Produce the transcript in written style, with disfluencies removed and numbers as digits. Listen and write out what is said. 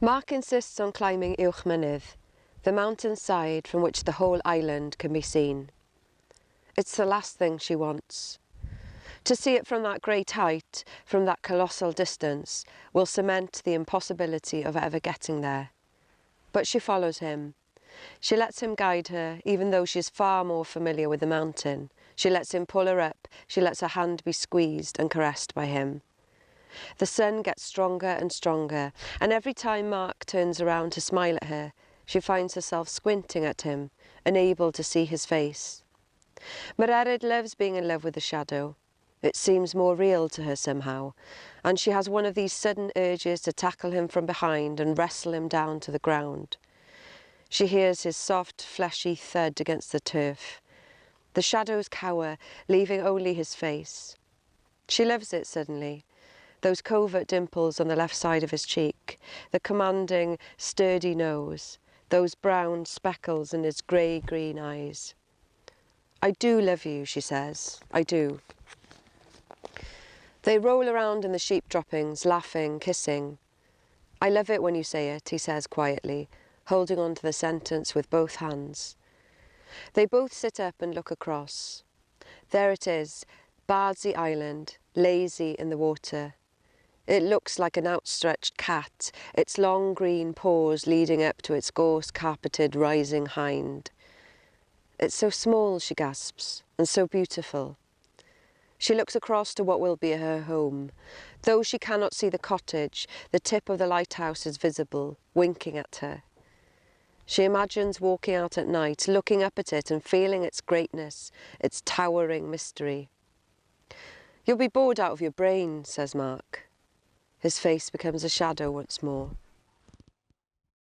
Mark insists on climbing Uwch Mynydd, the mountain side from which the whole island can be seen. It's the last thing she wants. To see it from that great height, from that colossal distance, will cement the impossibility of ever getting there. But she follows him. She lets him guide her, even though she's far more familiar with the mountain. She lets him pull her up, she lets her hand be squeezed and caressed by him. The sun gets stronger and stronger, and every time Mark turns around to smile at her, she finds herself squinting at him, unable to see his face. Mererid loves being in love with the shadow. It seems more real to her somehow, and she has one of these sudden urges to tackle him from behind and wrestle him down to the ground. She hears his soft, fleshy thud against the turf. The shadows cower, leaving only his face. She loves it suddenly. Those covert dimples on the left side of his cheek, the commanding, sturdy nose, those brown speckles in his grey-green eyes. "I do love you," she says. "I do." They roll around in the sheep droppings, laughing, kissing. "I love it when you say it," he says quietly, holding on to the sentence with both hands. They both sit up and look across. There it is, Bardsey Island, lazy in the water. It looks like an outstretched cat, its long green paws leading up to its gorse-carpeted rising hind. "It's so small," she gasps, "and so beautiful." She looks across to what will be her home. Though she cannot see the cottage, the tip of the lighthouse is visible, winking at her. She imagines walking out at night, looking up at it and feeling its greatness, its towering mystery. "You'll be bored out of your brain," says Mark. His face becomes a shadow once more.